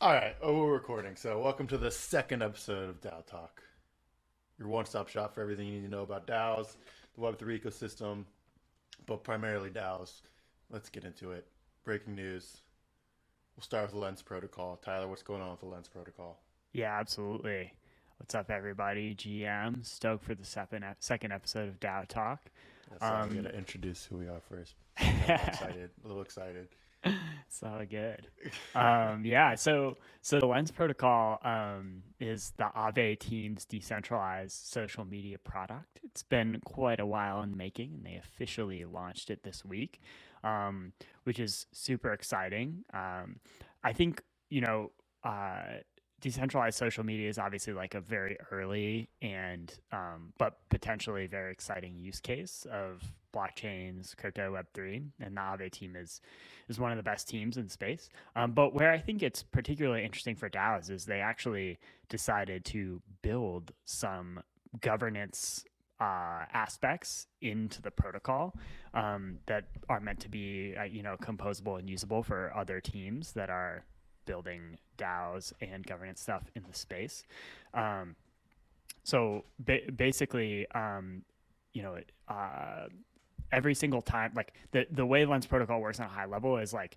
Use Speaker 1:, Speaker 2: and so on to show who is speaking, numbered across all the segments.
Speaker 1: All right, we're recording. So, welcome to the second episode of DAO Talk, your one-stop shop for everything you need to know about DAOs, the Web3 ecosystem, but primarily DAOs. Let's get into it. Breaking news. We'll start with the Lens Protocol. Tyler, what's going on with the Lens Protocol?
Speaker 2: Yeah, absolutely. What's up, everybody? GM, stoked for the second episode of DAO Talk.
Speaker 1: That's we got
Speaker 2: Um,
Speaker 1: to introduce who we are first. I'm a little excited. A little excited.
Speaker 2: it's all good. So the Lens Protocol is the Aave team's decentralized social media product. It's been quite a while in making, and they officially launched it this week, um, which is super exciting. I think uh, decentralized social media is obviously like a very early and but potentially very exciting use case of blockchains, crypto, Web3, and the Aave team is one of the best teams in space. But where I think it's particularly interesting for DAOs is they actually decided to build some governance aspects into the protocol that are meant to be, composable and usable for other teams that are building DAOs and governance stuff in the space. Um, basically, you know, uh, every single time, like the way Lens Protocol works on a high level is like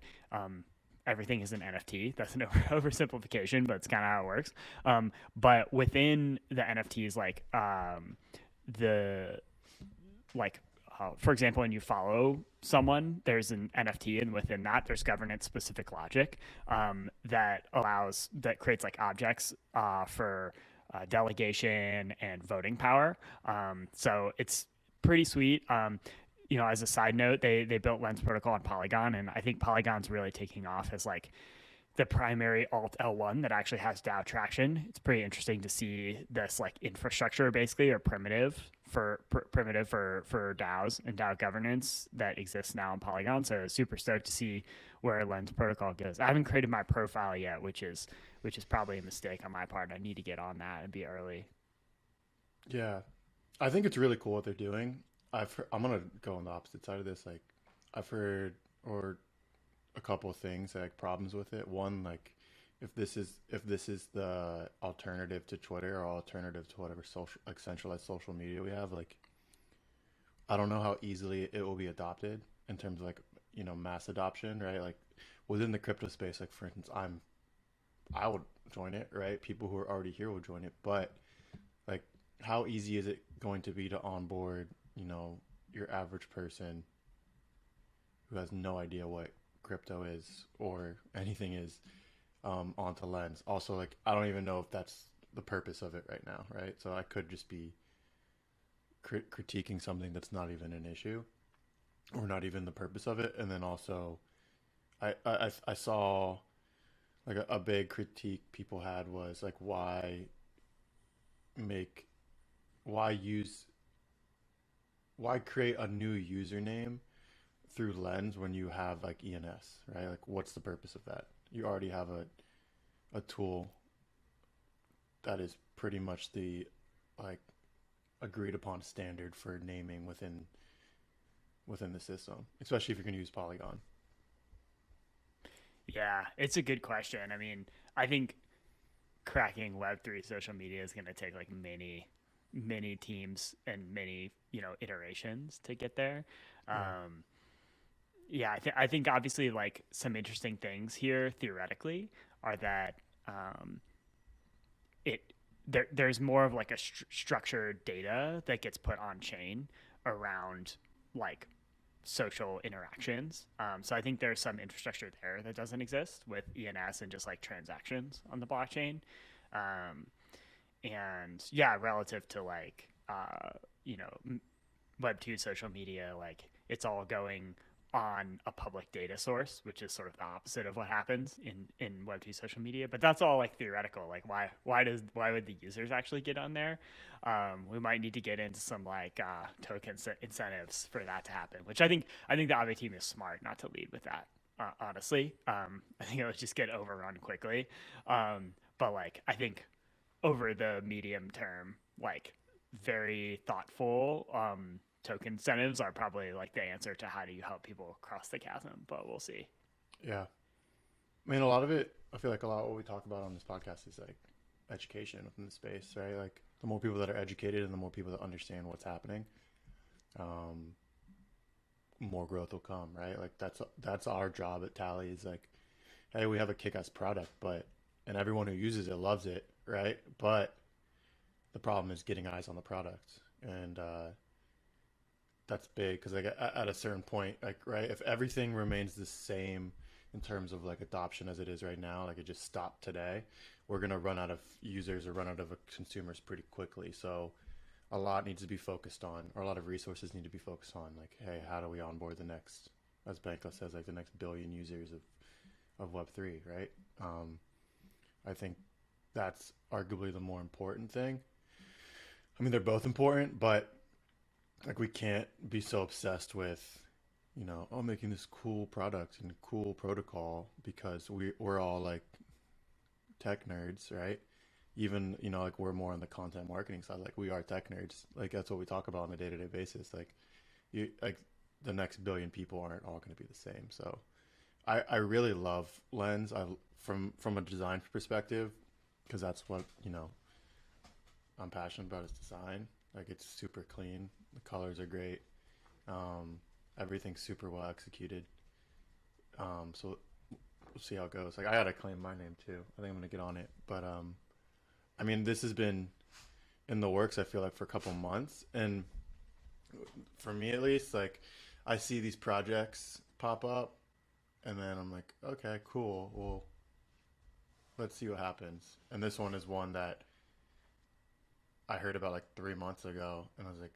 Speaker 2: everything is an NFT. That's an oversimplification, but it's kind of how it works. But within the NFTs, the like for example, when you follow someone, there's an NFT, and within that, there's governance specific logic that creates like objects for delegation and voting power. So it's pretty sweet. As a side note, they built Lens Protocol on Polygon, and I think Polygon's really taking off as like the primary alt L1 that actually has DAO traction. It's pretty interesting to see this like infrastructure basically or primitive for DAOs and DAO governance that exists now in Polygon. So super stoked to see where Lens Protocol goes. I haven't created my profile yet, which is probably a mistake on my part. I need to get on that and be early.
Speaker 1: Yeah, I think it's really cool what they're doing. I'm gonna go on the opposite side of this. Like, I've heard or a couple of things like problems with it. One, like if this is the alternative to Twitter or alternative to whatever social like centralized social media we have, like I don't know how easily it will be adopted in terms of like mass adoption, right? Like within the crypto space, like for instance, I would join it, right? People who are already here will join it, but like how easy is it going to be to onboard, your average person who has no idea what crypto is or anything is onto Lens. Also, like I don't even know if that's the purpose of it right now, right? So I could just be critiquing something that's not even an issue or not even the purpose of it. And then also, I saw like a big critique people had was like make why use why create a new username through Lens when you have like ENS, right? Like, what's the purpose of that? You already have a tool that is pretty much the like agreed upon standard for naming within the system, especially if you're going to use Polygon.
Speaker 2: Yeah, it's a good question. I mean, I think cracking Web3 social media is going to take like many teams and many iterations to get there.
Speaker 1: Yeah,
Speaker 2: Um, yeah, I think obviously like some interesting things here theoretically are that um, there's more of like a structured data that gets put on chain around like social interactions. So I think there's some infrastructure there that doesn't exist with ENS and just like transactions on the blockchain. Um, and yeah, relative to like you know Web2 social media, like it's all going on a public data source, which is sort of the opposite of what happens in Web2 social media. But that's all like theoretical. Like why would the users actually get on there? We might need to get into some like token incentives for that to happen, which I think the Aave team is smart not to lead with that. Honestly, I think it would just get overrun quickly. But like I think over the medium term, like very thoughtful token incentives are probably like the answer to how do you help people cross the chasm, but we'll see.
Speaker 1: yeah. I mean, a lot of it, I feel like a lot of what we talk about on this podcast is like education within the space, right? Like the more people that are educated and the more people that understand what's happening, um, more growth will come, right? Like that's our job at Tally is like, hey, we have a kick-ass product, but and everyone who uses it loves it, right? But the problem is getting eyes on the product, and that's big because like at a certain point, like right, if everything remains the same in terms of like adoption as it is right now, like it just stopped today, we're gonna run out of users or run out of consumers pretty quickly. So a lot needs to be focused on, or a lot of resources need to be focused on, like, hey, how do we onboard the next, as Bankless says, like the next billion users of Web3, right? I think that's arguably the more important thing. I mean, they're both important, but like we can't be so obsessed with, oh, making this cool product and cool protocol because we're all like tech nerds, right? Even, like we're more on the content marketing side, like we are tech nerds. Like that's what we talk about on a day-to-day basis. Like you like the next billion people aren't all going to be the same. So I really love Lens. From a design perspective, because that's what, I'm passionate about is design. Like it's super clean. The colors are great. Um, Everything's super well executed. So we'll see how it goes. Like I gotta claim my name too. I think I'm gonna get on it. But I mean, this has been in the works. I feel like for a couple months, and for me at least, like I see these projects pop up, and then I'm like, okay, cool. Well, let's see what happens. And this one is one that I heard about like 3 months ago, and I was like,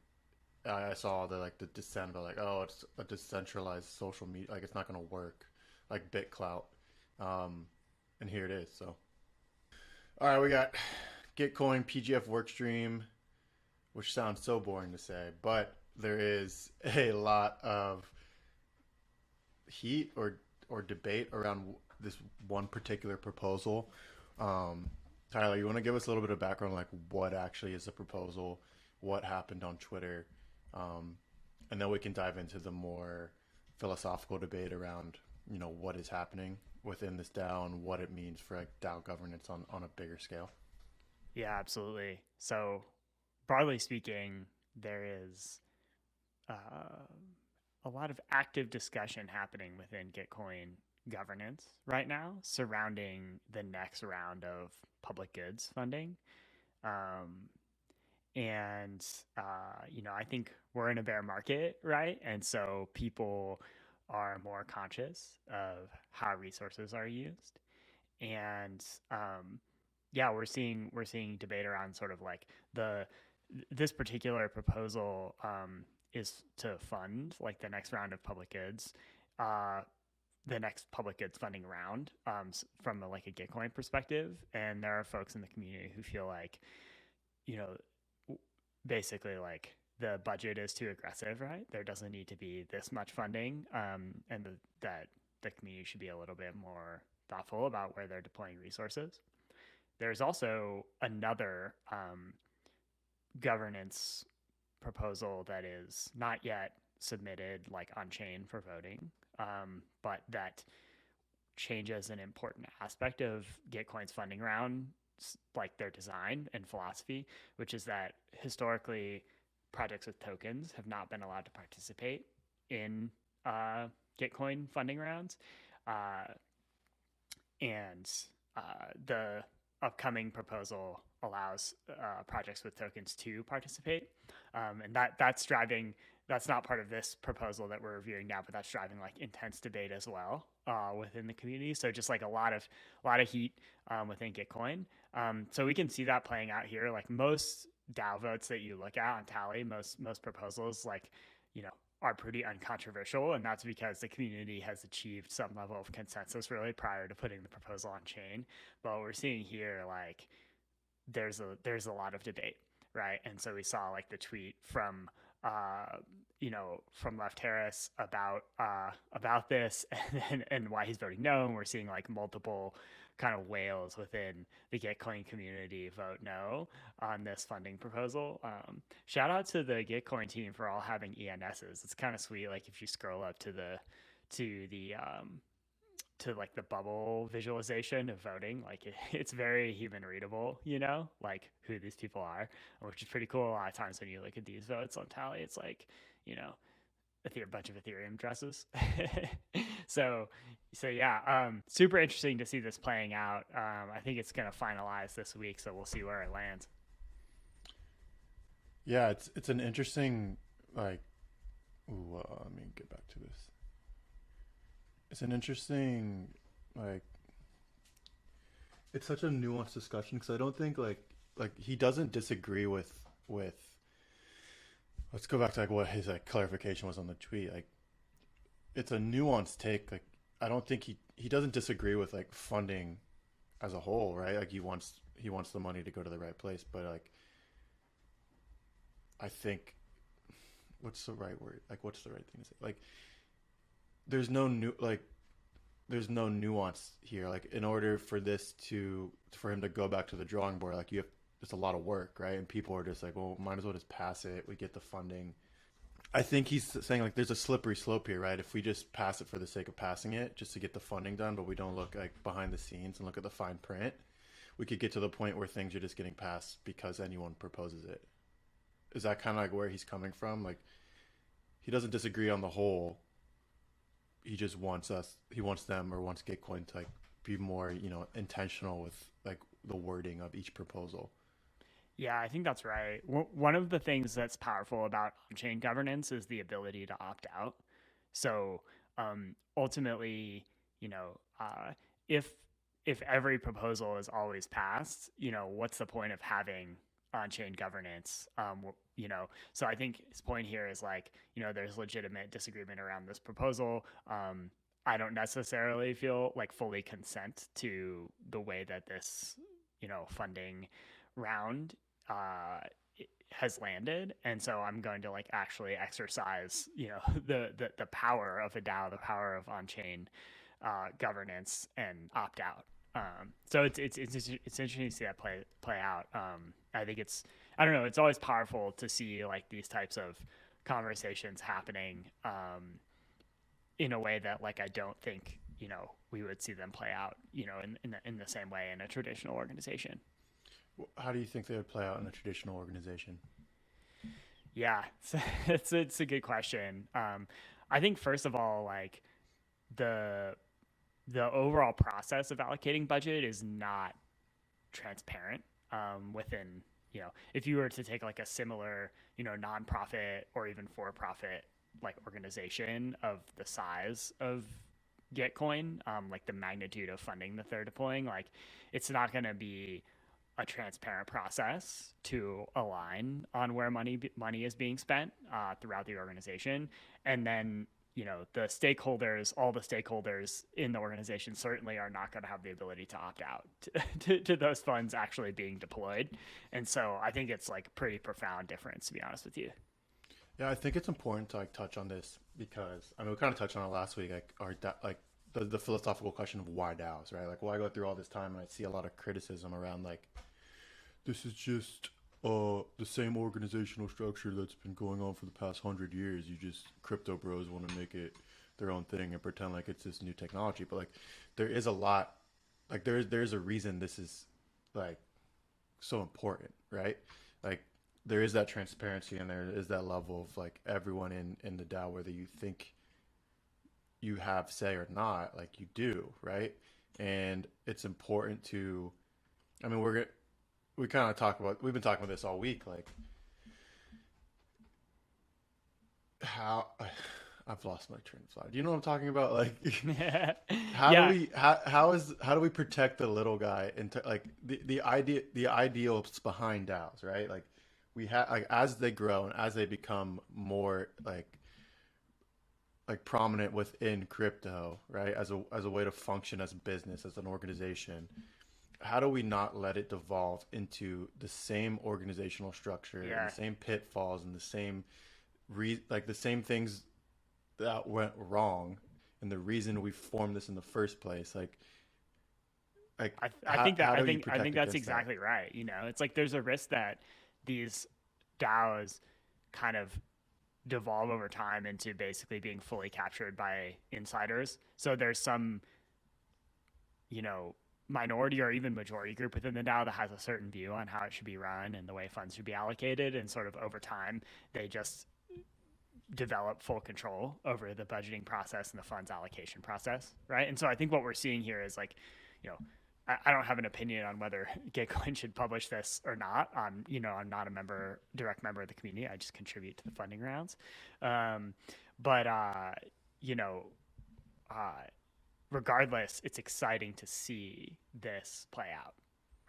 Speaker 1: I saw the dissent about like, oh, it's a decentralized social media, like it's not gonna work, like BitClout, and here it is. So, all right, we got Gitcoin PGF workstream, which sounds so boring to say, but there is a lot of heat or debate around this one particular proposal. Um, Tyler, you want to give us a little bit of background, like what actually is the proposal, what happened on Twitter, um, and then we can dive into the more philosophical debate around, what is happening within this DAO and what it means for like DAO governance on a bigger scale.
Speaker 2: Yeah, absolutely. So, broadly speaking, there is uh, a lot of active discussion happening within Gitcoin governance right now surrounding the next round of public goods funding. Um, and I think we're in a bear market, right? And so people are more conscious of how resources are used, and yeah, we're seeing debate around sort of like the this particular proposal is to fund like the next round of public goods, uh, the next public goods funding round, from like a Gitcoin perspective, and there are folks in the community who feel like, you know basically like the budget is too aggressive, right? There doesn't need to be this much funding, and that the community should be a little bit more thoughtful about where they're deploying resources. There's also another governance proposal that is not yet submitted like on chain for voting, but that changes an important aspect of Gitcoin's funding round, like their design and philosophy, which is that historically projects with tokens have not been allowed to participate in Gitcoin funding rounds. Uh, and the upcoming proposal allows projects with tokens to participate, and that's driving. That's not part of this proposal that we're reviewing now, but that's driving like intense debate as well within the community. So just like a lot of heat within Gitcoin. So we can see that playing out here. Like most DAO votes that you look at on Tally, most proposals like you know are pretty uncontroversial, and that's because the community has achieved some level of consensus really prior to putting the proposal on chain. But what we're seeing here, like there's a lot of debate, right? And so we saw like the tweet from from Left Harris about this and why he's voting no. And we're seeing like multiple kind of whales within the Gitcoin community vote no on this funding proposal. Shout out to the Gitcoin team for all having ENSs. It's kind of sweet. Like if you scroll up to the to like the bubble visualization of voting. Like it's very human readable, you know, like who these people are, which is pretty cool. A lot of times when you look at these votes on tally, it's like, you know, a bunch of Ethereum dresses. so, so yeah, super interesting to see this playing out. I think it's going to finalize this week, so we'll see where it lands.
Speaker 1: Yeah, it's an interesting like. Ooh, let me get back to this. It's an interesting like. It's such a nuanced discussion because I don't think like he doesn't disagree with. Let's go back to like what his like clarification was on the tweet. Like it's a nuanced take. Like I don't think he doesn't disagree with like funding as a whole, right? Like he wants the money to go to the right place, but like I think what's the right word? Like what's the right thing to say? Like there's no new like there's no nuance here. Like in order for him to go back to the drawing board, like you have it's a lot of work, right? And people are just like, well, might as well just pass it. We get the funding. I think he's saying like there's a slippery slope here, right? If we just pass it for the sake of passing it, just to get the funding done, but we don't look like behind the scenes and look at the fine print, we could get to the point where things are just getting passed because anyone proposes it. Is that kind of like where he's coming from? Like he doesn't disagree on the whole. He just he wants them or wants Gitcoin to like be more, intentional with like the wording of each proposal.
Speaker 2: Yeah, I think that's right. One of the things that's powerful about on-chain governance is the ability to opt out. So ultimately, you know, if every proposal is always passed, what's the point of having on-chain governance? So I think his point here is like, there's legitimate disagreement around this proposal. I don't necessarily feel like fully consent to the way that this, funding round uh, has landed, and so I'm going to like actually exercise, the power of a DAO, the power of on-chain governance, and opt out. So it's interesting to see that play out. I think I don't know, it's always powerful to see like these types of conversations happening in a way that like I don't think we would see them play out in the same way in a traditional organization.
Speaker 1: How do you think they would play out in a traditional organization?
Speaker 2: Yeah, so it's a good question. I think first of all, like the overall process of allocating budget is not transparent within if you were to take like a similar nonprofit or even for profit like organization of the size of Gitcoin, like the magnitude of funding that they're deploying, like it's not going to be a transparent process to align on where money is being spent throughout the organization, and then all the stakeholders in the organization certainly are not going to have the ability to opt out to those funds actually being deployed, and so I think it's like a pretty profound difference, to be honest with you.
Speaker 1: Yeah, I think it's important to like touch on this because I mean we kind of touched on it last week, like like the philosophical question of why DAOs, right? Like why go through all this time and I see a lot of criticism around like this is just the same organizational structure that's been going on for the past 100 years. You just crypto bros want to make it their own thing and pretend like it's this new technology. But like there is a lot like there's a reason this is like so important, right? Like there is that transparency and there is that level of like everyone in the DAO, whether you think you have say or not, like you do, right? And it's important to I mean we kind of we've been talking about this all week, like how I've lost my train of thought. Do you know what I'm talking about? Like
Speaker 2: Yeah,
Speaker 1: how do we protect the little guy and like the ideals behind DAOs, right? Like we have like as they grow and as they become more like prominent within crypto, right? As a way to function as a business, as an organization, how do we not let it devolve into the same organizational structure and
Speaker 2: yeah.
Speaker 1: the same pitfalls and the same like the same things that went wrong and the reason we formed this in the first place? Like
Speaker 2: I think that
Speaker 1: how do you
Speaker 2: I
Speaker 1: protect
Speaker 2: think that's
Speaker 1: against that?
Speaker 2: exactly right. It's like there's a risk that these DAOs kind of devolve over time into basically being fully captured by insiders. So there's some you know, minority or even majority group within the DAO that has a certain view on how it should be run and the way funds should be allocated. And sort of over time, they just develop full control over the budgeting process and the funds allocation process, right? And so I think what we're seeing here is like, you know, I don't have an opinion on whether Gitcoin should publish this or not. I'm not a direct member of the community. I just contribute to the funding rounds. Um, but you know, uh, regardless, it's exciting to see this play out,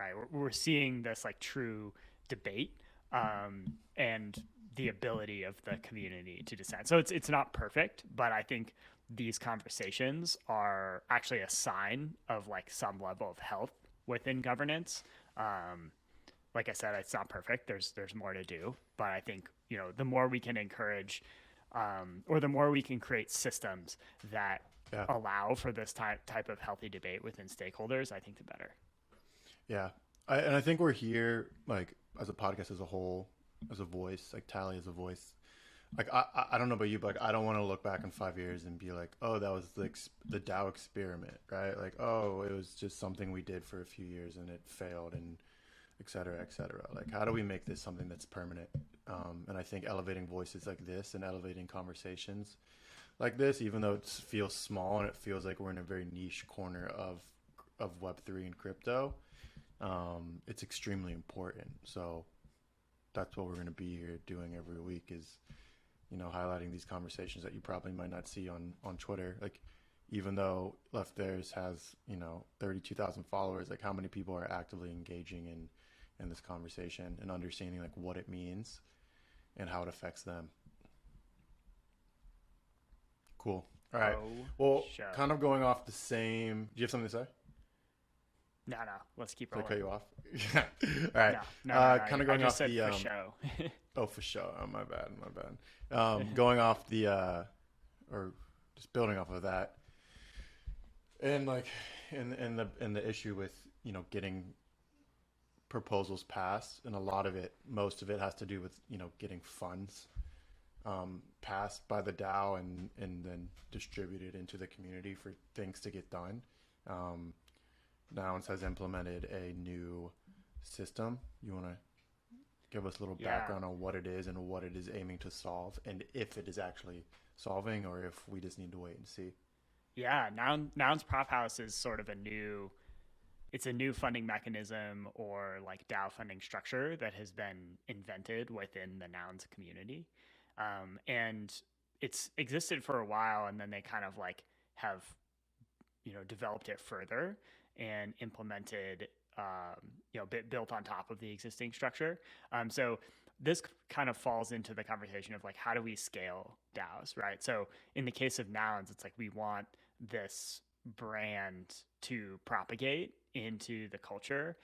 Speaker 2: right? We're seeing this like true debate, and the ability of the community to dissent. So it's not perfect, but I think these conversations are actually a sign of like some level of health within governance. Um, like I said, it's not perfect. There's more to do, but I think the more we can encourage, or the more we can create systems that
Speaker 1: Yeah.
Speaker 2: allow for this type of healthy debate within stakeholders, I think the better.
Speaker 1: Yeah. And I think we're here, like, as a podcast as a whole, as a voice, like Tally as a voice. Like, I don't know about you, but like, I don't want to look back in 5 years and be like, oh, that was the DAO experiment, right? Like, oh, it was just something we did for a few years and it failed, and et cetera, et cetera. Like, how do we make this something that's permanent? And I think elevating voices like this and elevating conversations like this, even though it feels small and it feels like we're in a very niche corner of Web3 and crypto, it's extremely important. So that's what we're going to be here doing every week, is highlighting these conversations that you probably might not see on Twitter. Like, even though Left Theirs has 32,000 followers, like, how many people are actively engaging in this conversation and understanding like what it means and how it affects them. Cool. All right. Well,
Speaker 2: Show.
Speaker 1: kind of going off the same. Do you have something to say?
Speaker 2: No. Let's keep
Speaker 1: Did I
Speaker 2: rolling.
Speaker 1: cut you off? Yeah. All right.
Speaker 2: No.
Speaker 1: Kind of
Speaker 2: I
Speaker 1: going
Speaker 2: just
Speaker 1: off
Speaker 2: said
Speaker 1: the.
Speaker 2: for show.
Speaker 1: Oh, for sure. Oh, my bad. Going off the, or just building off of that, and like, in the issue with getting proposals passed, and most of it has to do with getting funds passed by the DAO and then distributed into the community for things to get done. Nouns has implemented a new system. You want to give us a little background on what it is and what it is aiming to solve, and if it is actually solving, or if we just need to wait and see?
Speaker 2: Yeah, Nouns Prop House is sort of a new funding mechanism, or like DAO funding structure that has been invented within the Nouns community. And it's existed for a while, and then they kind of like have developed it further and implemented built on top of the existing structure. So this kind of falls into the conversation of like, how do we scale DAOs, right? So in the case of Nouns, it's like we want this brand to propagate into the culture,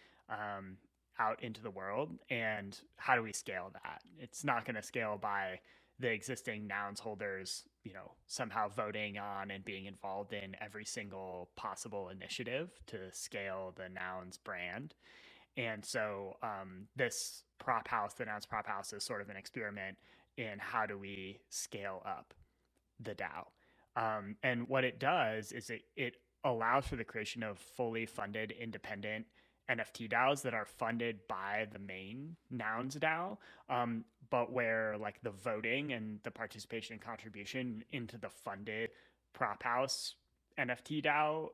Speaker 2: out into the world. And how do we scale that? It's not going to scale by the existing Nouns holders, somehow voting on and being involved in every single possible initiative to scale the Nouns brand. And so this prop house, the Nouns prop house, is sort of an experiment in how do we scale up the DAO. And what it does is it allows for the creation of fully funded independent NFT DAOs that are funded by the main Nouns DAO, but where like the voting and the participation and contribution into the funded prop house NFT DAO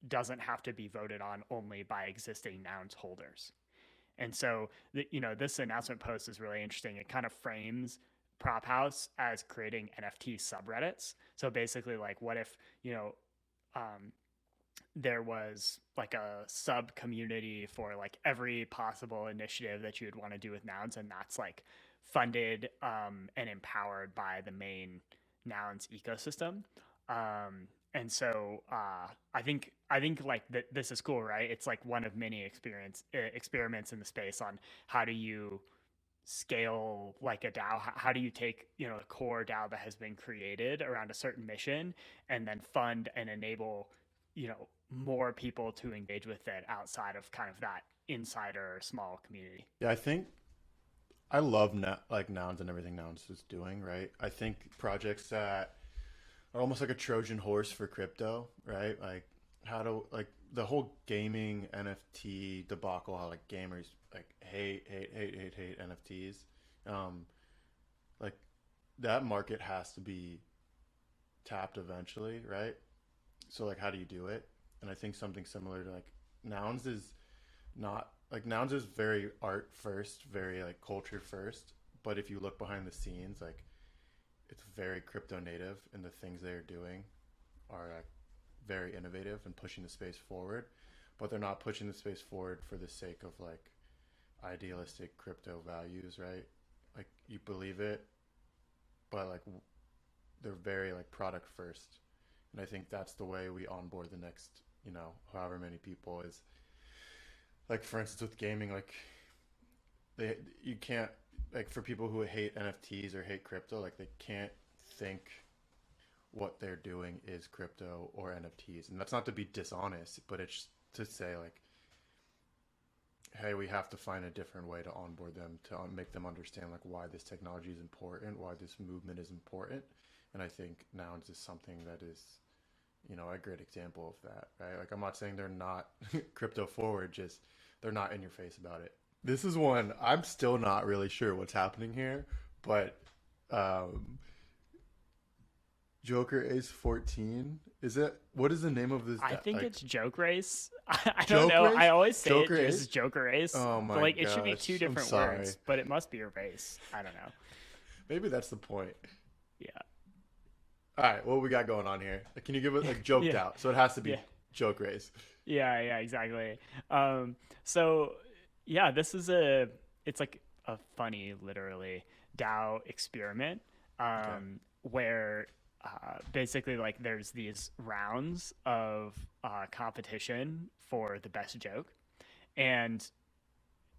Speaker 2: doesn't have to be voted on only by existing Nouns holders. And so, this announcement post is really interesting. It kind of frames Prop House as creating NFT subreddits. So basically, like, what if, there was like a sub community for like every possible initiative that you would want to do with Nouns, and that's like funded and empowered by the main Nouns ecosystem. And so I think like this is cool, right? It's like one of many experiments in the space on how do you scale like a DAO. How do you take a core DAO that has been created around a certain mission, and then fund and enable more people to engage with it outside of kind of that insider small community.
Speaker 1: Yeah, I think I love like Nouns and everything Nouns is doing, right? I think projects that are almost like a Trojan horse for crypto, right? Like how to like the whole gaming NFT debacle, how like gamers like hate NFTs. Um, like that market has to be tapped eventually, right? So like how do you do it? And I think something similar to like Nouns is not like Nouns is very art first, very like culture first. But if you look behind the scenes, like it's very crypto native, and the things they're doing are like very innovative and pushing the space forward. But they're not pushing the space forward for the sake of like idealistic crypto values, right? Like you believe it, but like they're very like product first, and I think that's the way we onboard the next, however many people is like for instance with gaming, like you can't like for people who hate NFTs or hate crypto, like they can't think what they're doing is crypto or NFTs, and that's not to be dishonest, but it's to say like, hey, we have to find a different way to onboard them to make them understand like why this technology is important, why this movement is important. And I think Nouns is something that is, a great example of that, right? Like I'm not saying they're not crypto forward, just they're not in your face about it. This is one I'm still not really sure what's happening here, but um, Joker Ace 14, is it? What is the name of this?
Speaker 2: I think
Speaker 1: like
Speaker 2: it's Joke Race. I don't
Speaker 1: Joke
Speaker 2: know.
Speaker 1: Race?
Speaker 2: I always say
Speaker 1: Joker
Speaker 2: it
Speaker 1: Ace?
Speaker 2: just Joker Race.
Speaker 1: Oh
Speaker 2: But
Speaker 1: my
Speaker 2: like it should be
Speaker 1: gosh,
Speaker 2: two
Speaker 1: I'm
Speaker 2: different
Speaker 1: sorry.
Speaker 2: words, but it must be a race. I don't know.
Speaker 1: Maybe that's the point.
Speaker 2: Yeah.
Speaker 1: All right, what we got going on here? Can you give it like joked
Speaker 2: Yeah.
Speaker 1: out? So it has to be
Speaker 2: Yeah.
Speaker 1: Joke Race.
Speaker 2: Yeah, exactly. So yeah, it's like a funny, literally DAO experiment,
Speaker 1: Okay.
Speaker 2: where basically like there's these rounds of competition for the best joke, and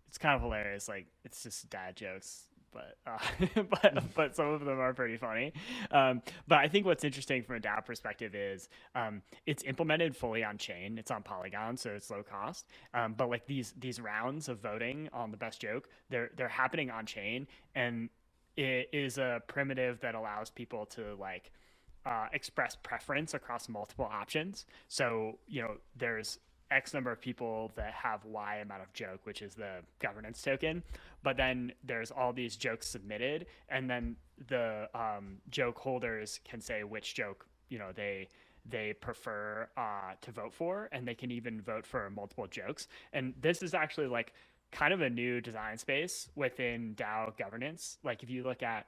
Speaker 2: it's kind of hilarious. Like it's just dad jokes, but but some of them are pretty funny. But I think what's interesting from a DAO perspective is it's implemented fully on chain. It's on Polygon, so it's low cost. But like these rounds of voting on the best joke, they're happening on chain, and it is a primitive that allows people to like express preference across multiple options. So, there's X number of people that have Y amount of joke, which is the governance token. But then there's all these jokes submitted, and then the joke holders can say which joke they prefer to vote for, and they can even vote for multiple jokes. And this is actually like kind of a new design space within DAO governance. Like if you look at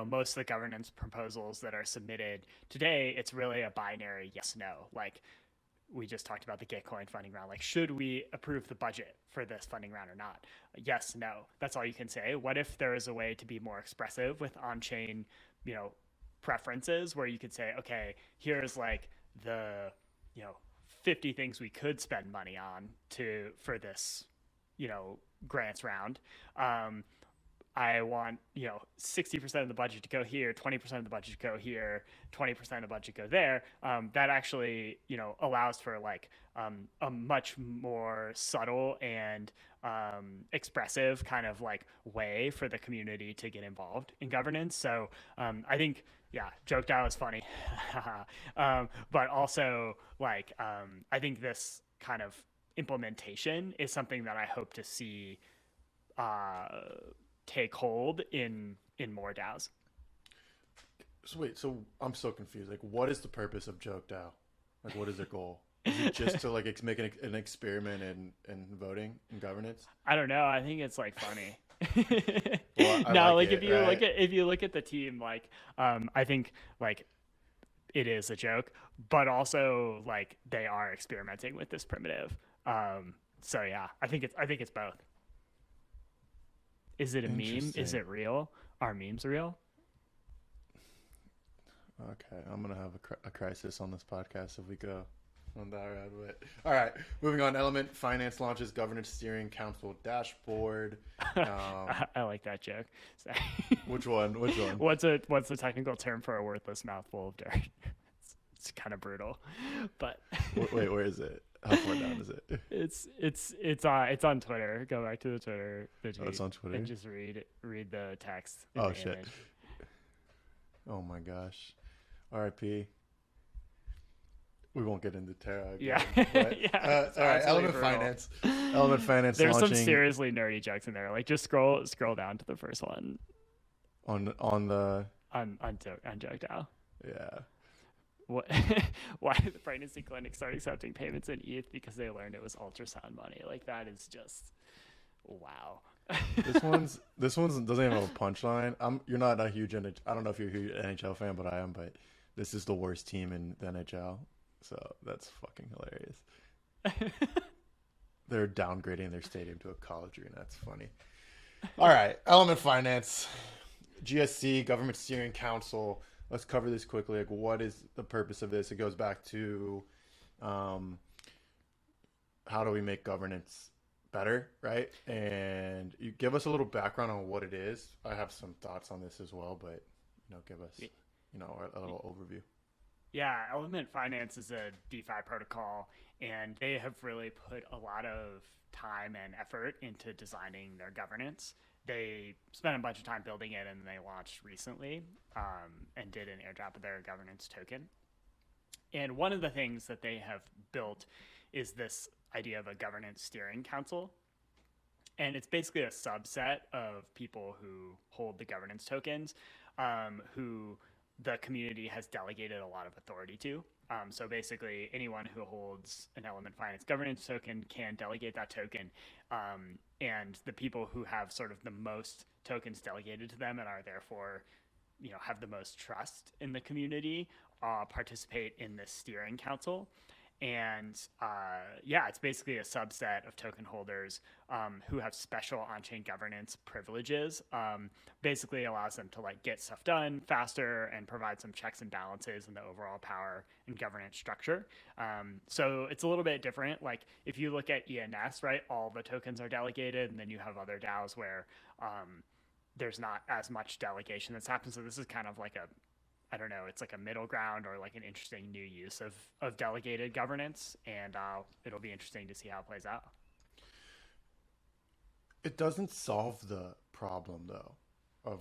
Speaker 2: most of the governance proposals that are submitted today, it's really a binary yes no. Like we just talked about the Gitcoin funding round. Like, should we approve the budget for this funding round or not? Yes, no. That's all you can say. What if there is a way to be more expressive with on-chain, preferences where you could say, okay, here's like the, 50 things we could spend money on for this, grants round. I want 60% of the budget to go here, 20% of the budget to go here, 20% of the budget go there. That actually allows for like a much more subtle and expressive kind of like way for the community to get involved in governance. So I think joke DAO is funny, but also like I think this kind of implementation is something that I hope to see uh, take hold in more DAOs.
Speaker 1: So wait, so I'm so confused. Like, what is the purpose of Joke DAO? Like, what is their goal? Is it just to like make an experiment in voting and governance?
Speaker 2: I don't know. I think it's like funny.
Speaker 1: Well, I
Speaker 2: No,
Speaker 1: like
Speaker 2: like
Speaker 1: it, right?
Speaker 2: if you look at the team, like I think like it is a joke, but also like they are experimenting with this primitive. So yeah, I think it's both. Is it a meme? Is
Speaker 1: Interesting.
Speaker 2: it real? Are memes real?
Speaker 1: Okay, I'm gonna have a crisis on this podcast if we go on that route. But all right, moving on. Element Finance launches governance steering council dashboard.
Speaker 2: I like that joke. Sorry.
Speaker 1: Which one? Which one?
Speaker 2: What's the technical term for a worthless mouthful of dirt? It's kind of brutal, but
Speaker 1: Wait, where is it? How far down is it?
Speaker 2: it's on Twitter. Go back to the Twitter, the
Speaker 1: Oh, it's
Speaker 2: tweet,
Speaker 1: on Twitter.
Speaker 2: and just read the text in
Speaker 1: Oh
Speaker 2: the
Speaker 1: shit.
Speaker 2: image.
Speaker 1: Oh my gosh. R.I.P. we won't get into Terra
Speaker 2: Yeah,
Speaker 1: again. But
Speaker 2: yeah, it's
Speaker 1: all right,
Speaker 2: absolutely brutal.
Speaker 1: Element Finance
Speaker 2: There's some
Speaker 1: launching
Speaker 2: seriously nerdy jokes in there. Like just scroll down to the first one
Speaker 1: on the
Speaker 2: on Joke Now.
Speaker 1: yeah.
Speaker 2: What? Why did the pregnancy clinic start accepting payments in ETH? Because they learned it was ultrasound money. Like that is just wow.
Speaker 1: This one's doesn't even have a punchline. You're not a huge I don't know if you're a huge NHL fan, but I am. But this is the worst team in the NHL, so that's fucking hilarious. They're downgrading their stadium to a college arena. That's funny. All right, Element Finance, GSC, Government Steering Council. Let's cover this quickly. Like, what is the purpose of this? It goes back to, how do we make governance better, right? And you give us a little background on what it is. I have some thoughts on this as well, but give us, a little overview.
Speaker 2: Yeah, Element Finance is a DeFi protocol, and they have really put a lot of time and effort into designing their governance. They spent a bunch of time building it, and they launched recently and did an airdrop of their governance token. And one of the things that they have built is this idea of a governance steering council. And it's basically a subset of people who hold the governance tokens, who the community has delegated a lot of authority to. So basically, anyone who holds an Element Finance governance token can delegate that token. And the people who have sort of the most tokens delegated to them and are therefore, have the most trust in the community, participate in this steering council. And it's basically a subset of token holders who have special on-chain governance privileges. Basically allows them to get stuff done faster and provide some checks and balances in the overall power and governance structure. So it's a little bit different. Like if you look at ENS, right, all the tokens are delegated, and then you have other DAOs where there's not as much delegation that's happened. So this is kind of like I don't know, it's like a middle ground or like an interesting new use of delegated governance, and it'll be interesting to see how it plays out.
Speaker 1: It doesn't solve the problem though of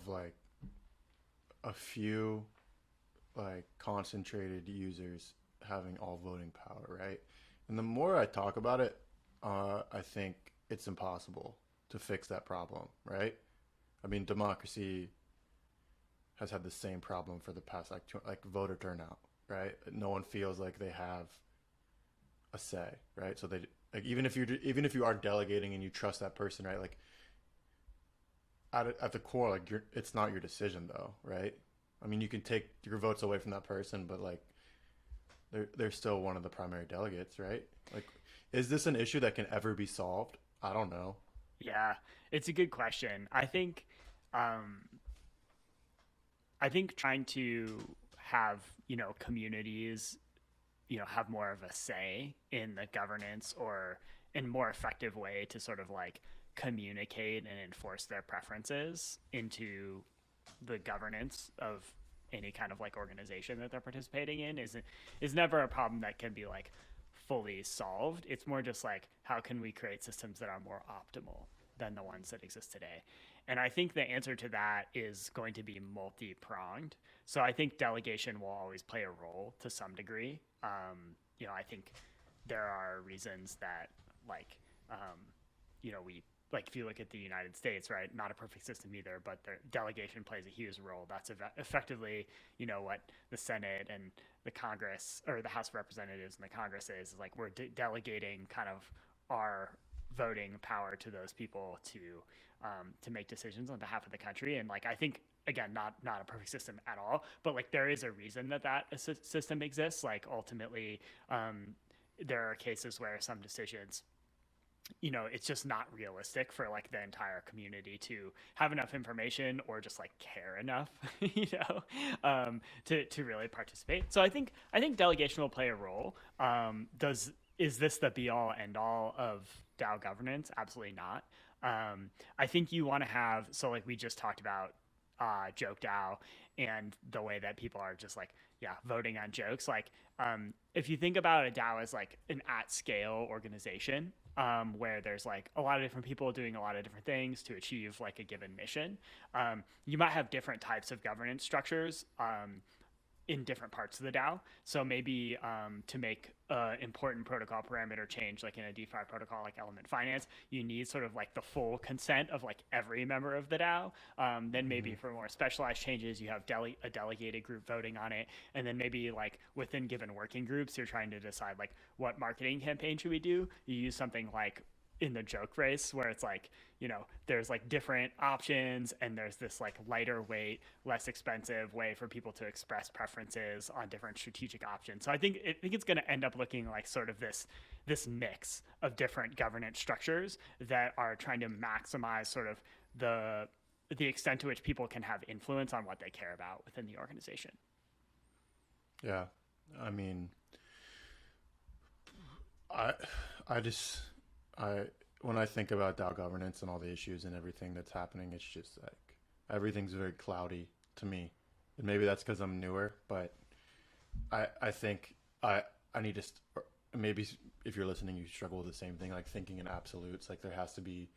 Speaker 1: a few concentrated users having all voting power, right? And the more I talk about it, I think it's impossible to fix that problem, right? I mean, democracy has had the same problem for the past like voter turnout, right? No one feels like they have a say, right? So they even if you are delegating and you trust that person, right? Like at the core, like it's not your decision though, right? I mean, you can take your votes away from that person, but they're still one of the primary delegates, right? Like, is this an issue that can ever be solved? I don't know.
Speaker 2: Yeah, it's a good question. I think trying to have, communities, have more of a say in the governance or in more effective way to sort of communicate and enforce their preferences into the governance of any kind of organization that they're participating in is never a problem that can be fully solved. It's more just how can we create systems that are more optimal than the ones that exist today. And I think the answer to that is going to be multi-pronged. So I think delegation will always play a role to some degree. I think there are reasons that we if you look at the United States, right, not a perfect system either, but the delegation plays a huge role. That's effectively, what the Senate and the Congress or the House of Representatives and the Congress is we're delegating kind of our voting power to those people to make decisions on behalf of the country. And I think again, not a perfect system at all, but there is a reason that system exists. Ultimately, there are cases where some decisions, it's just not realistic for the entire community to have enough information or just care enough, to really participate. So I think delegation will play a role. Is this the be all end all of DAO governance? Absolutely not. I think you want to have, so we just talked about joke DAO and the way that people are just voting on jokes. If you think about a DAO as an at scale organization, where there's a lot of different people doing a lot of different things to achieve a given mission, you might have different types of governance structures in different parts of the DAO. So maybe to make important protocol parameter change, like in a DeFi protocol like Element Finance, you need sort of like the full consent of like every member of the DAO. Then maybe for more specialized changes, you have a delegated group voting on it. And then maybe like within given working groups, you're trying to decide like what marketing campaign should we do. You use something like in the joke race where it's like, there's like different options and there's this like lighter weight, less expensive way for people to express preferences on different strategic options. So I think it's going to end up looking like sort of this mix of different governance structures that are trying to maximize sort of the extent to which people can have influence on what they care about within the organization.
Speaker 1: Yeah. I mean, I just when I think about DAO governance and all the issues and everything that's happening, it's just like everything's very cloudy to me. And maybe that's because I'm newer, but I think I need to maybe if you're listening, you struggle with the same thing, like thinking in absolutes. Like there has to be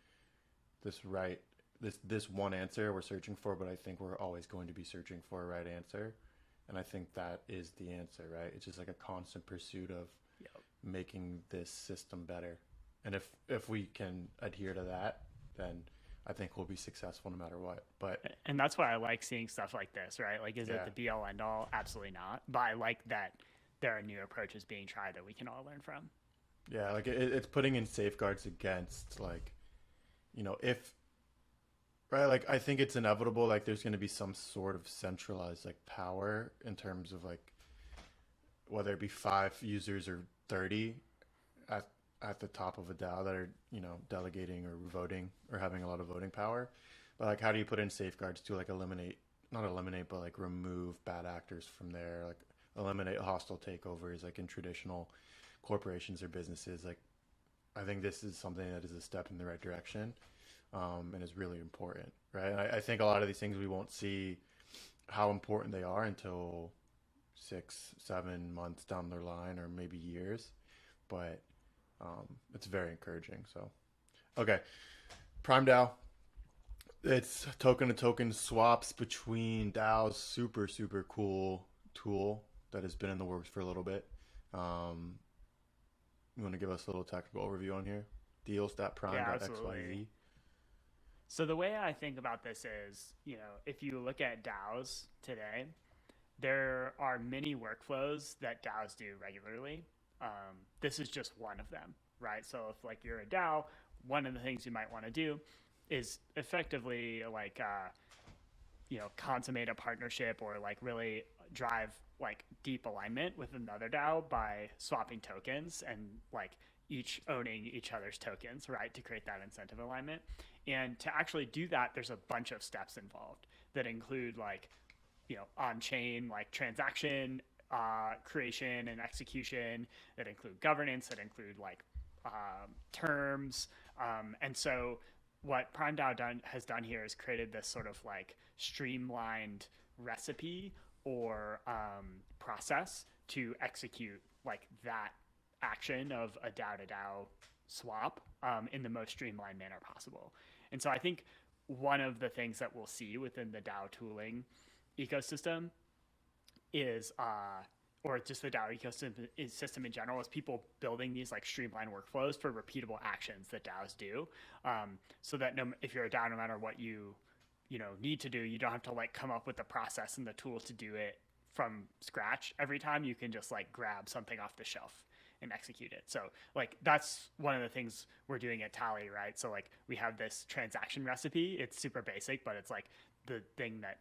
Speaker 1: this one answer we're searching for, but I think we're always going to be searching for a right answer. And I think that is the answer, right? It's just like a constant pursuit of making this system better. And if we can adhere to that, then I think we'll be successful no matter what.
Speaker 2: And that's why I like seeing stuff like this, right? Like, is it the be all end all? Absolutely not. But I like that there are new approaches being tried that we can all learn from.
Speaker 1: Yeah, like it's putting in safeguards against like, if right, like I think it's inevitable. Like there's going to be some sort of centralized like power in terms of like whether it be 5 users or 30 at the top of a DAO that are, delegating or voting or having a lot of voting power. But like, how do you put in safeguards to like not eliminate, but like remove bad actors from there, like eliminate hostile takeovers, like in traditional corporations or businesses? Like, I think this is something that is a step in the right direction, and is really important, right? I think a lot of these things we won't see how important they are until 6-7 months down the line, or maybe years, but it's very encouraging. So, okay, PrimeDAO. It's token to token swaps between DAOs. Super, super cool tool that has been in the works for a little bit. You want to give us a little technical overview on here? Deals.prime.xyz.
Speaker 2: So the way I think about this is, if you look at DAOs today, there are many workflows that DAOs do regularly. This is just one of them, right? So if like you're a DAO, one of the things you might want to do is effectively like, consummate a partnership or like really drive like deep alignment with another DAO by swapping tokens and like each owning each other's tokens, right? To create that incentive alignment. And to actually do that, there's a bunch of steps involved that include like, on-chain like transaction creation and execution, that include governance, that include like terms. And so what PrimeDAO has done here is created this sort of like streamlined recipe or process to execute like that action of a DAO to DAO swap in the most streamlined manner possible. And so I think one of the things that we'll see within the DAO tooling ecosystem is or just the DAO ecosystem in general, is people building these like streamlined workflows for repeatable actions that DAOs do, so that if you're a DAO, no matter what you need to do, you don't have to like come up with the process and the tools to do it from scratch every time. You can just like grab something off the shelf and execute it. So like that's one of the things we're doing at Tally, right? So like we have this transaction recipe. It's super basic, but it's like the thing that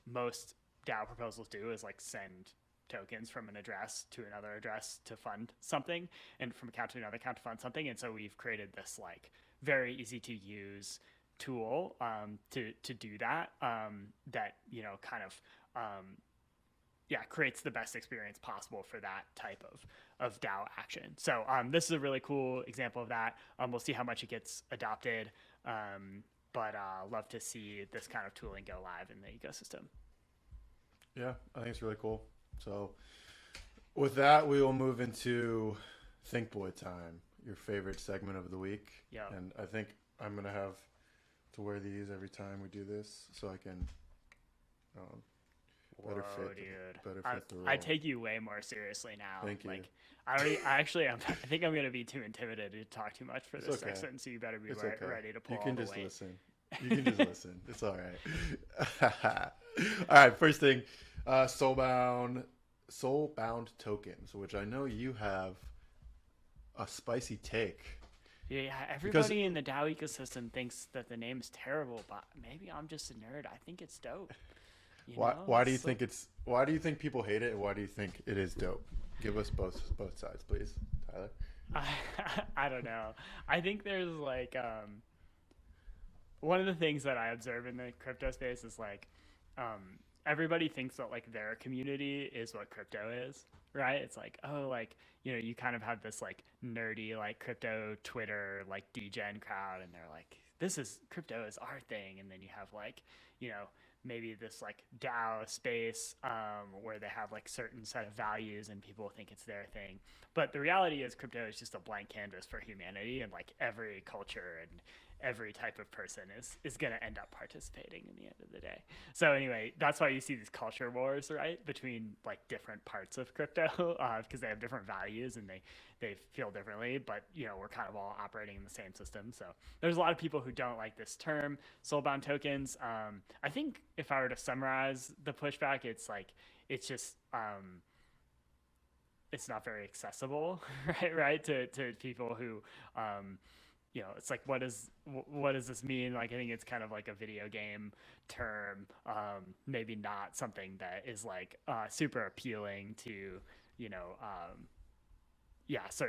Speaker 2: most DAO proposals do is like send tokens from an address to another address to fund something, and from account to another account to fund something. And so we've created this like very easy to use tool to do that, that kind of creates the best experience possible for that type of DAO action. So this is a really cool example of that. We'll see how much it gets adopted, but love to see this kind of tooling go live in the ecosystem.
Speaker 1: Yeah, I think it's really cool. So with that, we will move into Thinkboi Time, your favorite segment of the week.
Speaker 2: Yeah.
Speaker 1: And I think I'm going to have to wear these every time we do this so I can Better
Speaker 2: Whoa,
Speaker 1: fit
Speaker 2: dude.
Speaker 1: better
Speaker 2: I,
Speaker 1: fit the
Speaker 2: I
Speaker 1: role.
Speaker 2: take you way more seriously now.
Speaker 1: Thank you.
Speaker 2: Like, I actually, I think I'm gonna be too intimidated to talk too much for
Speaker 1: It's
Speaker 2: this
Speaker 1: okay.
Speaker 2: section. So you better be
Speaker 1: It's okay.
Speaker 2: ready to
Speaker 1: You
Speaker 2: pull all
Speaker 1: can
Speaker 2: the
Speaker 1: just
Speaker 2: weight.
Speaker 1: listen. You can just listen. It's all right. All right. First thing, soulbound tokens, which I know you have a spicy take
Speaker 2: Yeah,
Speaker 1: because
Speaker 2: everybody in the DAO ecosystem thinks that the name's terrible, but maybe I'm just a nerd. I think it's dope. You know,
Speaker 1: why do you
Speaker 2: it's
Speaker 1: think it's why do you think people hate it and why do you think it is dope? Give us both sides, please, Tyler.
Speaker 2: I don't know. I think there's like one of the things that I observe in the crypto space is like everybody thinks that like their community is what crypto is, right? It's like, oh, like, you kind of have this like nerdy like crypto Twitter like degen crowd, and they're like, this is crypto is our thing, and then you have like, you know, maybe this like DAO space where they have like certain set of values and people think it's their thing. But the reality is crypto is just a blank canvas for humanity, and like every culture and every type of person is going to end up participating in the end of the day. So anyway, that's why you see these culture wars, right, between like different parts of crypto because they have different values and they feel differently, but we're kind of all operating in the same system. So there's a lot of people who don't like this term soulbound tokens. I think if I were to summarize the pushback, it's like it's just it's not very accessible, right, to people who it's like what does this mean? Like I think it's kind of like a video game term, maybe not something that is like super appealing to you know yeah, so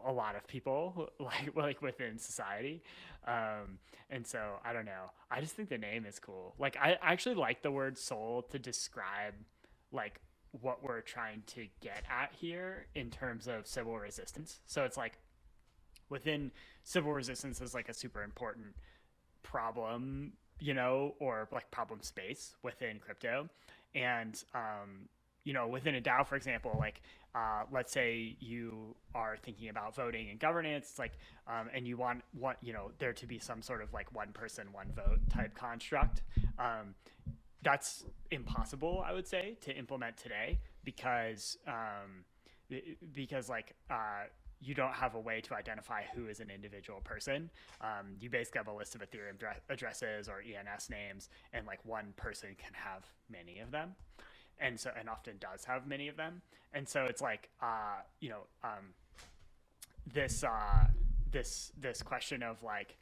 Speaker 2: a lot of people like within society, and so I don't know. I just think the name is cool. Like I actually like the word soul to describe like what we're trying to get at here in terms of civil resistance. So it's like within civil resistance is like a super important problem, or like problem space within crypto. And, within a DAO, for example, like, let's say you are thinking about voting and governance, it's like, and you want, there to be some sort of like one person, one vote type construct. That's impossible, I would say, to implement today because like, you don't have a way to identify who is an individual person. You basically have a list of Ethereum addresses or ENS names, and like one person can have many of them, and often does have many of them. And so it's like this question of like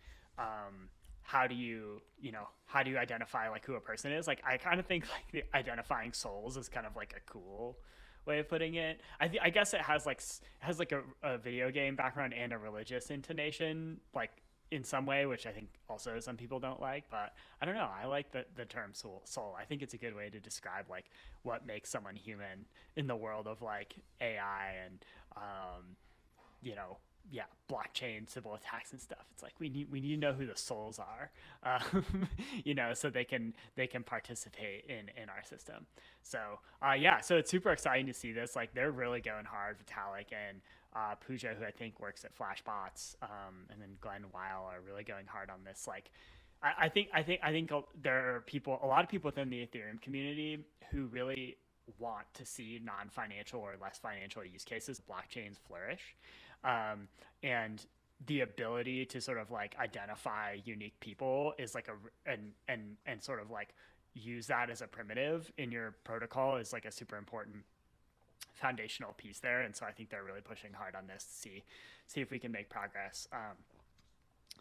Speaker 2: how do you identify like who a person is? Like I kind of think like the identifying souls is kind of like a cool way of putting it. I guess it has like a video game background and a religious intonation, like in some way, which I think also some people don't like. But I don't know. I like the term soul. I think it's a good way to describe like what makes someone human in the world of like AI and you know yeah, blockchain civil attacks and stuff. It's like we need to know who the souls are, so they can participate in our system. So yeah, so it's super exciting to see this. Like they're really going hard. Vitalik and Pooja, who I think works at Flashbots, and then Glenn Weil are really going hard on this. Like I think there are a lot of people within the Ethereum community who really want to see non-financial or less financial use cases of blockchains flourish, and the ability to sort of like identify unique people is like and sort of like use that as a primitive in your protocol is like a super important foundational piece there. And so I think they're really pushing hard on this to see if we can make progress.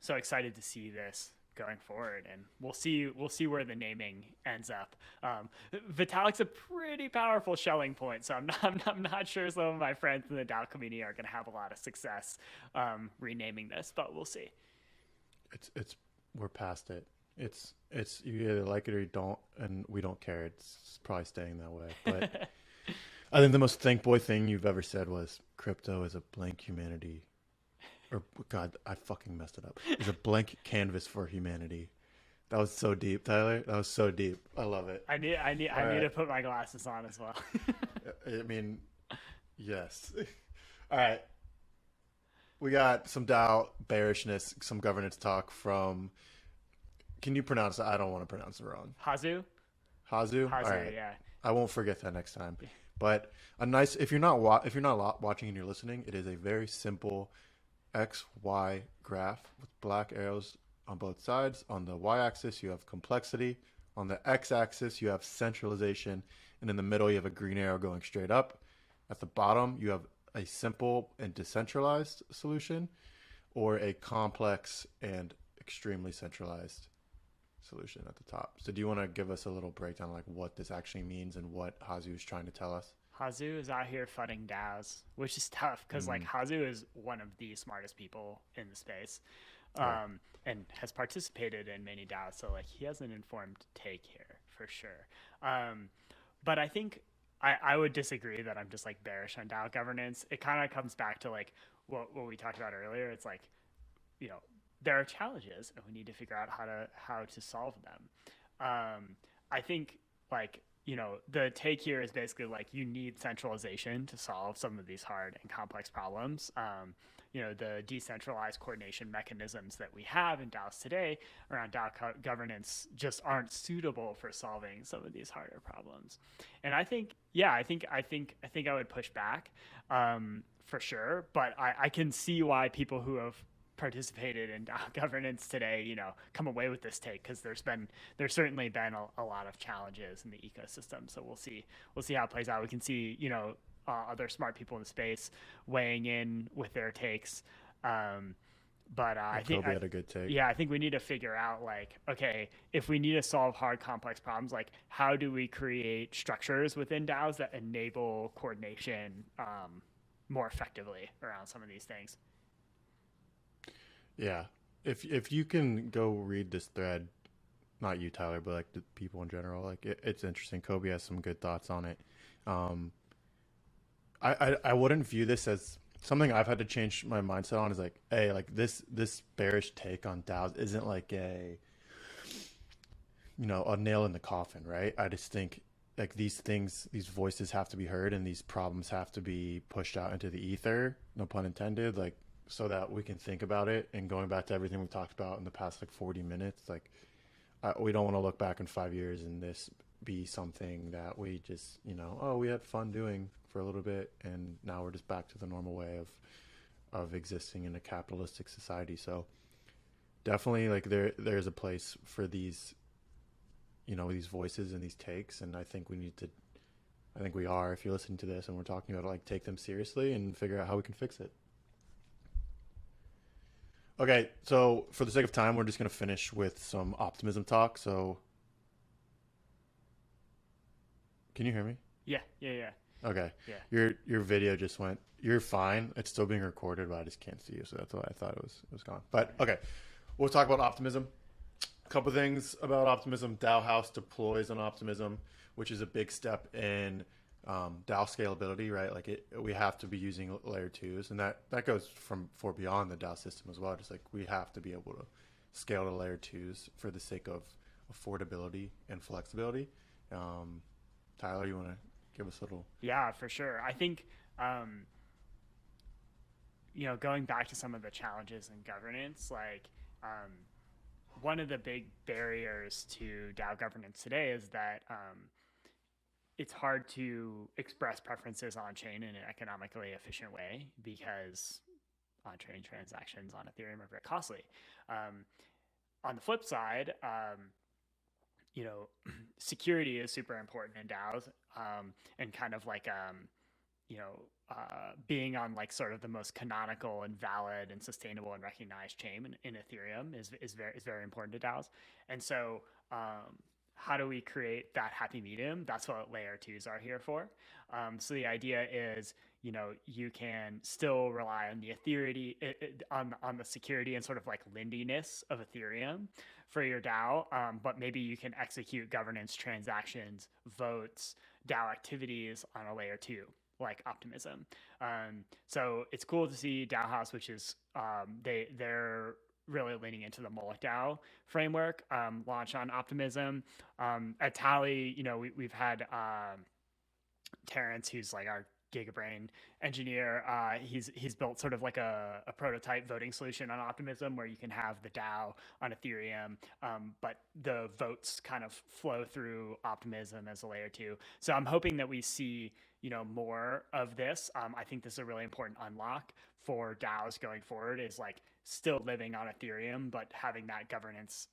Speaker 2: So excited to see this going forward, and we'll see where the naming ends up. Vitalik's a pretty powerful shelling point, so I'm not sure some of my friends in the DAO community are going to have a lot of success renaming this, but we'll see.
Speaker 1: It's we're past it. It's you either like it or you don't, and we don't care. It's probably staying that way. But I think the most Thinkboi thing you've ever said was crypto is a blank humanity. Or God, I fucking messed it up. It's a blank canvas for humanity. That was so deep, Tyler. That was so deep. I love it.
Speaker 2: I need to put my glasses on as well.
Speaker 1: I mean, yes. All right. We got some DAO bearishness, some governance talk from. Can you pronounce it? I don't want to pronounce it wrong.
Speaker 2: Hazu.
Speaker 1: Hazu.
Speaker 2: All right.
Speaker 1: I won't forget that next time. But if if you're not watching and you're listening, it is a very simple XY graph with black arrows on both sides. On the Y axis, you have complexity. On the X axis, you have centralization. And in the middle, you have a green arrow going straight up. At the bottom, you have a simple and decentralized solution or a complex and extremely centralized solution at the top. So do you want to give us a little breakdown like what this actually means and what Hazu is trying to tell us?
Speaker 2: Hazu is out here fudding DAOs, which is tough because like
Speaker 1: Mm,
Speaker 2: Hazu is one of the smartest people in the space,
Speaker 1: right.
Speaker 2: and has participated in many DAOs. So like he has an informed take here for sure. Um, but I think I would disagree that I'm just like bearish on DAO governance. It kind of comes back to like what we talked about earlier. It's like, you know, there are challenges and we need to figure out how to solve them. I think like, the take here is basically like you need centralization to solve some of these hard and complex problems. The decentralized coordination mechanisms that we have in DAOs today around governance just aren't suitable for solving some of these harder problems. And I think, yeah, I think I would push back, for sure. But I can see why people who have participated in DAO governance today, come away with this take because there's certainly been a lot of challenges in the ecosystem. So we'll see how it plays out. We can see other smart people in the space weighing in with their takes. But
Speaker 1: Yeah, Kobe had a good take.
Speaker 2: yeah, I think we need to figure out like, okay, if we need to solve hard, complex problems, like how do we create structures within DAOs that enable coordination more effectively around some of these things?
Speaker 1: Yeah. If you can go read this thread, not you, Tyler, but like the people in general, like it's interesting. Kobe has some good thoughts on it. Um, I wouldn't view this as something I've had to change my mindset on. Is like, hey, like this bearish take on DAOs isn't like a nail in the coffin, right? I just think like these things, these voices have to be heard, and these problems have to be pushed out into the ether. No pun intended. Like so that we can think about it. And going back to everything we've talked about in the past like 40 minutes, like we don't want to look back in 5 years and this be something that we just oh, we had fun doing for a little bit and now we're just back to the normal way of existing in a capitalistic society. So definitely like there's a place for these voices and these takes, and I think we are, if you're listening to this and we're talking about it, like take them seriously and figure out how we can fix it. Okay, so for the sake of time, we're just gonna finish with some optimism talk. So can you hear me?
Speaker 2: Yeah, yeah, yeah,
Speaker 1: Okay.
Speaker 2: yeah.
Speaker 1: Your video just went. You're fine. It's still being recorded, but I just can't see you, so that's why I thought it was gone. But okay, we'll talk about optimism. A couple things about optimism. DAO House deploys on optimism, which is a big step in DAO scalability, right? Like we have to be using layer twos, and that goes from for beyond the DAO system as well. Just like we have to be able to scale to layer twos for the sake of affordability and flexibility. Um, Tyler, you want to give us a little?
Speaker 2: Yeah, for sure. I think, um, going back to some of the challenges in governance, like, um, one of the big barriers to DAO governance today is that, it's hard to express preferences on chain in an economically efficient way because on chain transactions on Ethereum are very costly. Um, on the flip side, you know, security is super important in DAOs, and kind of like, being on like sort of the most canonical and valid and sustainable and recognized chain in Ethereum is very important to DAOs. And so, how do we create that happy medium? That's what layer twos are here for. So the idea is, you can still rely on the Ethereum, on the security and sort of like lindiness of Ethereum for your DAO, but maybe you can execute governance transactions, votes, DAO activities on a layer two, like Optimism. So it's cool to see DAO House, which is, they're really leaning into the Moloch DAO framework, launch on Optimism. At Tally, we've had Terrence, who's like our gigabrain engineer. He's built sort of like a prototype voting solution on Optimism where you can have the DAO on Ethereum, but the votes kind of flow through Optimism as a layer two. So I'm hoping that we see more of this. I think this is a really important unlock for DAOs going forward, is like still living on Ethereum, but having that governance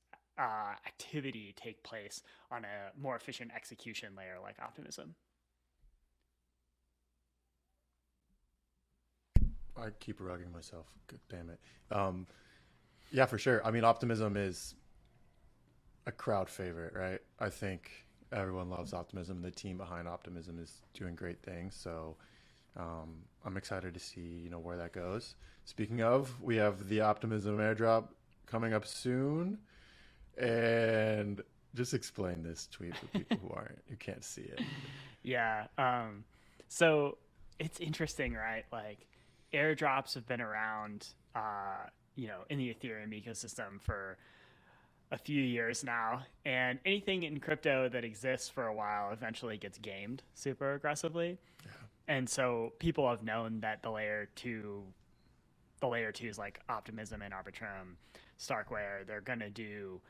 Speaker 2: activity take place on a more efficient execution layer like Optimism.
Speaker 1: I keep rugging myself. Good damn it. Yeah, for sure. I mean, Optimism is a crowd favorite, right? I think everyone loves Optimism. The team behind Optimism is doing great things. So I'm excited to see where that goes. Speaking of, we have the Optimism airdrop coming up soon, and just explain this tweet for people who can't see it.
Speaker 2: Yeah. So it's interesting, right? Like airdrops have been around, in the Ethereum ecosystem for a few years now, and anything in crypto that exists for a while eventually gets gamed super aggressively. And so people have known that the layer twos like Optimism and Arbitrum, Starkware, they're going to do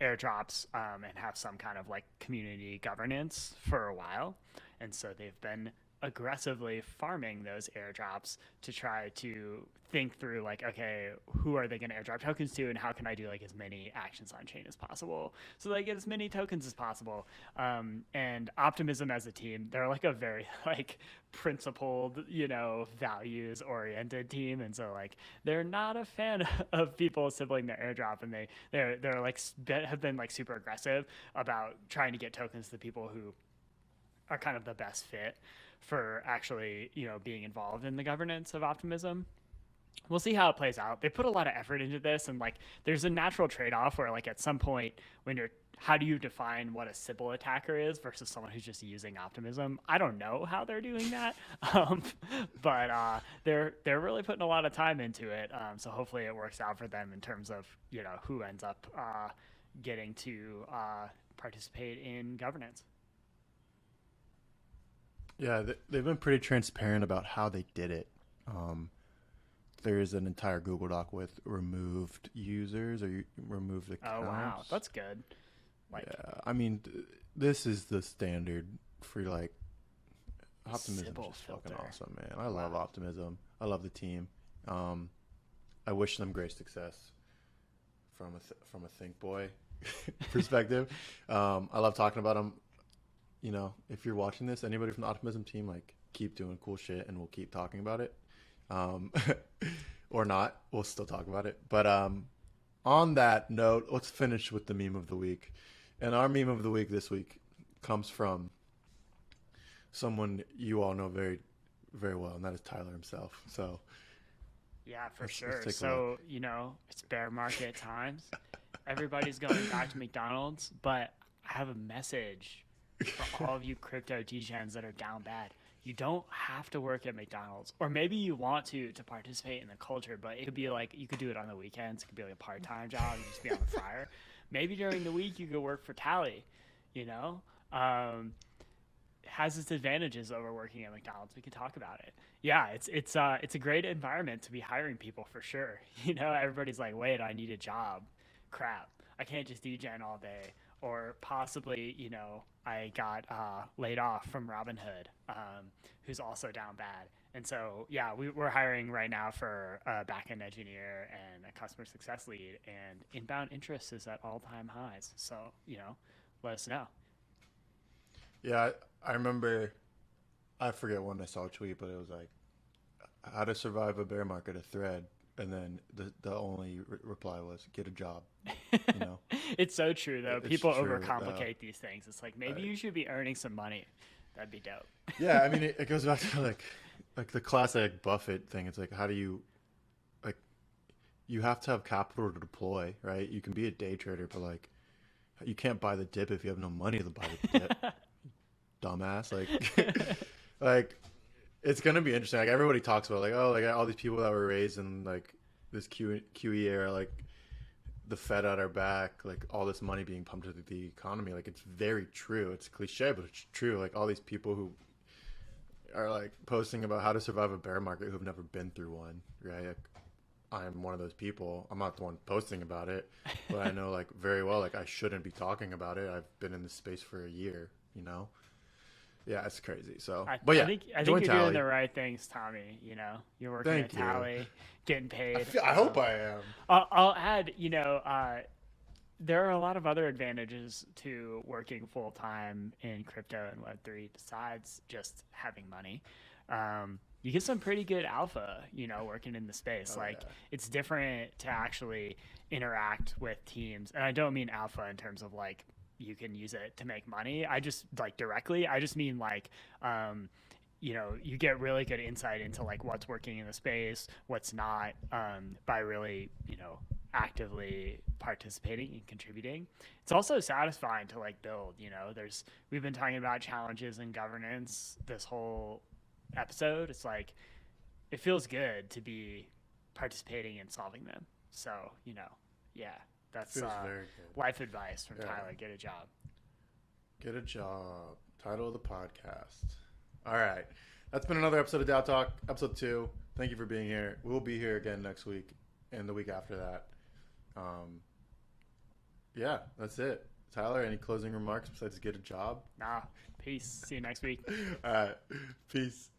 Speaker 2: airdrops and have some kind of like community governance for a while. And so they've been aggressively farming those airdrops to try to think through like, okay, who are they going to airdrop tokens to, and how can I do like as many actions on chain as possible so they get as many tokens as possible. And Optimism as a team, they're like a very like principled, values oriented team, and so like they're not a fan of people sibling their airdrop, and they're like have been like super aggressive about trying to get tokens to people who are kind of the best fit for actually, being involved in the governance of Optimism. We'll see how it plays out. They put a lot of effort into this, and like there's a natural trade-off where like at some point when how do you define what a Sybil attacker is versus someone who's just using Optimism? I don't know how they're doing that, but they're really putting a lot of time into it. So hopefully it works out for them in terms of who ends up getting to participate in governance.
Speaker 1: Yeah, they've been pretty transparent about how they did it. There is an entire Google Doc with removed users or removed accounts.
Speaker 2: Oh wow, that's good.
Speaker 1: Like, yeah, I mean, this is the standard for like Optimism. Is just fucking awesome, man. I love Optimism. I love the team. I wish them great success from a Thinkboi perspective. I love talking about them. If you're watching this, anybody from the Optimism team, like, keep doing cool shit and we'll keep talking about it. Or not, we'll still talk about it. But on that note, let's finish with the meme of the week. And our meme of the week this week comes from someone you all know very, very well, and that is Tyler himself. So
Speaker 2: yeah, for sure. So, it's bear market times. Everybody's going back to McDonald's, but I have a message for all of you crypto degens that are down bad. You don't have to work at McDonald's, or maybe you want to participate in the culture, but it could be like you could do it on the weekends. It could be like a part-time job. You just be on the fryer. Maybe during the week you could work for Tally. It has its advantages over working at McDonald's. We could talk about it. Yeah, it's a great environment to be hiring people for sure. Everybody's like, wait, I need a job. Crap, I can't just degen all day. Or possibly, I got laid off from Robinhood, who's also down bad. And so, yeah, we're hiring right now for a backend engineer and a customer success lead, and inbound interest is at all-time highs. So, let us know.
Speaker 1: Yeah, I remember, I forget when I saw a tweet, but it was like, how to survive a bear market, a thread. And then the only reply was, get a job.
Speaker 2: It's so true, though. People overcomplicate these things. It's like, maybe you should be earning some money. That'd be dope.
Speaker 1: Yeah, I mean, it goes back to like the classic Buffett thing. It's like, how do you, like, you have to have capital to deploy, right? You can be a day trader, but like, you can't buy the dip if you have no money to buy the dip. Dumbass. Like, it's gonna be interesting. Like, everybody talks about like, oh, like all these people that were raised in like this QE era, like the Fed at our back, like all this money being pumped into the economy. Like it's very true. It's cliche, but it's true. Like all these people who are like posting about how to survive a bear market who've never been through one, right? Like, I'm one of those people. I'm not the one posting about it, but I know like very well, like I shouldn't be talking about it. I've been in this space for a year, you know? Yeah, it's crazy. So, but yeah,
Speaker 2: I think you're doing the right things, Tommy. You know, you're working at Tally, getting paid.
Speaker 1: I hope I am.
Speaker 2: I'll add, there are a lot of other advantages to working full time in crypto and Web3 besides just having money. You get some pretty good alpha, working in the space. It's different to actually interact with teams. And I don't mean alpha in terms of like, you can use it to make money. I just like directly. I just mean like, you get really good insight into like what's working in the space, what's not, by really, actively participating and contributing. It's also satisfying to like build. We've been talking about challenges and governance this whole episode. It's like it feels good to be participating and solving them. So yeah. That's life advice from Tyler. Get a job.
Speaker 1: Get a job. Title of the podcast. All right. That's been another episode of DAO Talk, episode 2. Thank you for being here. We'll be here again next week and the week after that. Yeah, that's it. Tyler, any closing remarks besides get a job?
Speaker 2: Nah. Peace. See you next week.
Speaker 1: All right. Peace.